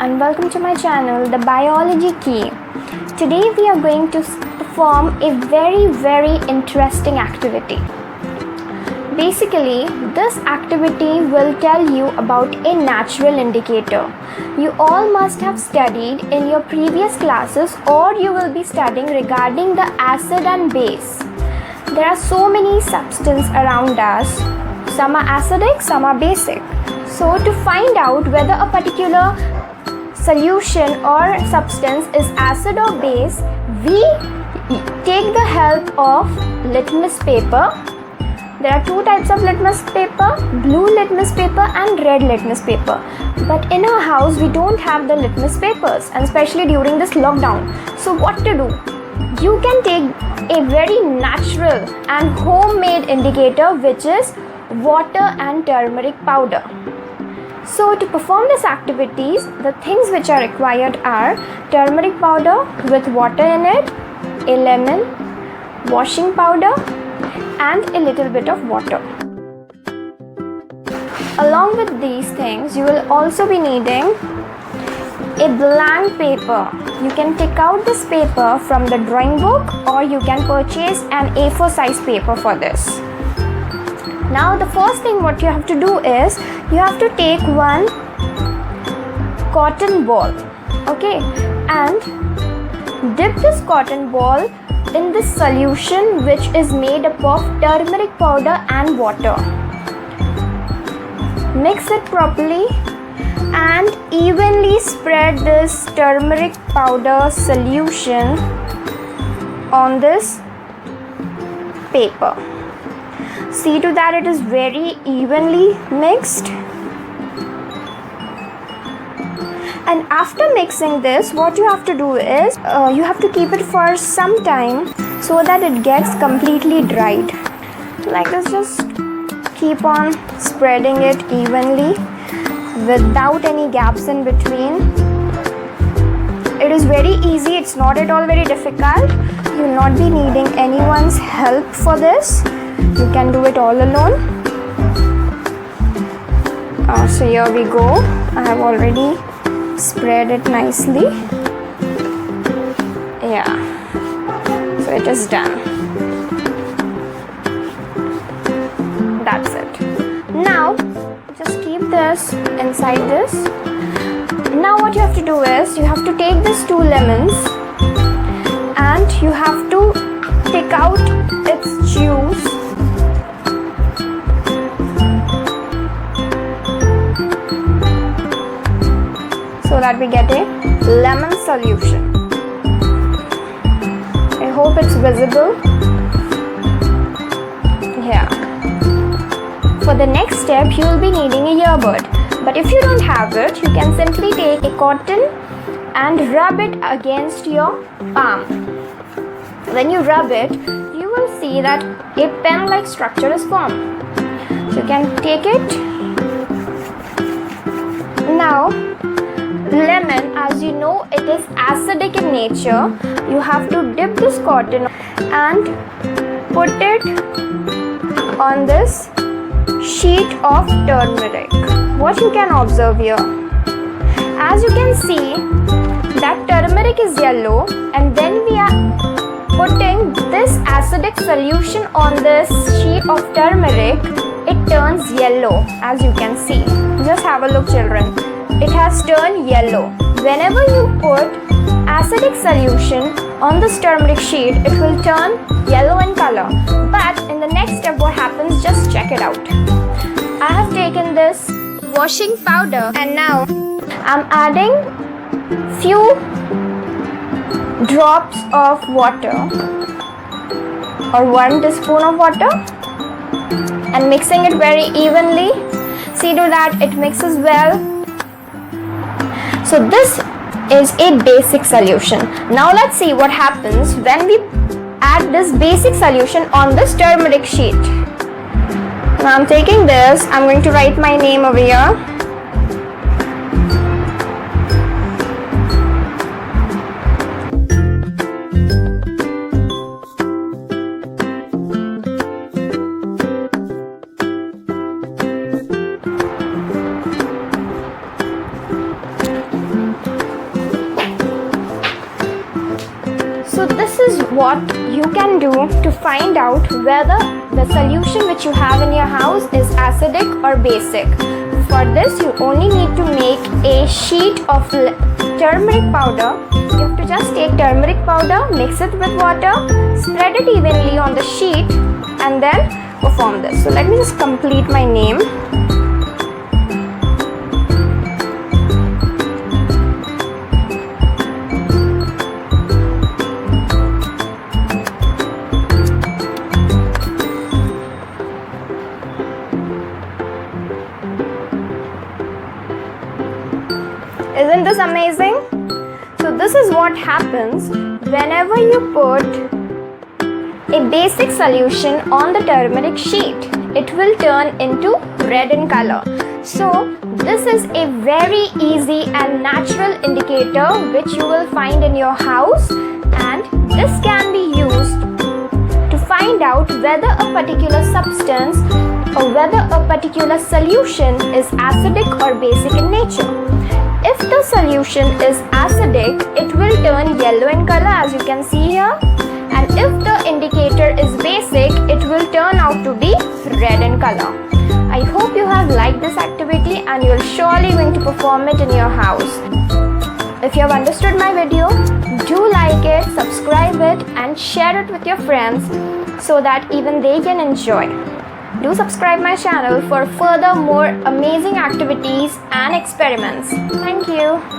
and welcome to my channel, The Biology Key. Today we are going to perform a very interesting activity. Basically, this activity will tell you about a natural indicator. You all must have studied in your previous classes, or you will be studying regarding the acid and base. There are so many substances around us. Some are acidic, some are basic. So to find out whether a particular solution or substance is acid or base, we take the help of litmus paper. There are two types of litmus paper, blue litmus paper and red litmus paper. But in our house, we don't have the litmus papers, and especially during this lockdown. So what to do? You can take a very natural and homemade indicator, which is water and turmeric powder. So to perform this activities, the things which are required are turmeric powder with water in it, a lemon, washing powder and a little bit of water. Along with these things, you will also be needing a blank paper. You can take out this paper from the drawing book, or you can purchase an A4 size paper for this. Now the first thing what you have to do is, you have to take one cotton ball, okay, and dip this cotton ball in this solution which is made up of turmeric powder and water. Mix it properly and evenly spread this turmeric powder solution on this paper. See to that it is very evenly mixed. And after mixing this, what you have to do is, you have to keep it for some time so that it gets completely dried. Like this, just keep on spreading it evenly without any gaps in between. It is very easy, it's not at all very difficult. You will not be needing anyone's help for this. You can do it all alone. So here we go. I have already spread it nicely. Yeah, so it is done. That's it. Now just keep this inside this. Now what you have to do is, you have to take these two lemons and you have to take out its juice. So that we get a lemon solution. I hope it's visible. Yeah. For the next step, you will be needing a earbud. But if you don't have it, you can simply take a cotton and rub it against your palm. When you rub it, you will see that a pen-like structure is formed. So you can take it. Now, lemon, as you know, it is acidic in nature. You have to dip this cotton and put it on this sheet of turmeric. What you can observe here, as you can see, that turmeric is yellow, and when we are putting this acidic solution on this sheet of turmeric, it turns yellow, as you can see. Just have a look, children. It has turned yellow. Whenever you put acidic solution on this turmeric sheet, it will turn yellow in color. But in the next step, what happens, just check it out. I have taken this washing powder and now I'm adding few drops of water, or 1 teaspoon of water, and mixing it very evenly. See to that it mixes well. So this is a basic solution. Now let's see what happens when we add this basic solution on this turmeric sheet. Now I'm taking this, I'm going to write my name over here. this is what you can do to find out whether the solution which you have in your house is acidic or basic. For this, you only need to make a sheet of turmeric powder. You have to just take turmeric powder, mix it with water, spread it evenly on the sheet, and then perform this. So let me just complete my name. Isn't this amazing? So this is what happens whenever you put a basic solution on the turmeric sheet. It will turn into red in color. So this is a very easy and natural indicator which you will find in your house, and this can be used to find out whether a particular substance or whether a particular solution is acidic or basic in nature. If the solution is acidic, it will turn yellow in color, as you can see here. And if the indicator is basic, it will turn out to be red in color. I hope you have liked this activity and you're surely going to perform it in your house. If you have understood my video, do like it, subscribe it, and share it with your friends so that even they can enjoy. Do subscribe my channel for further more amazing activities and experiments. Thank you.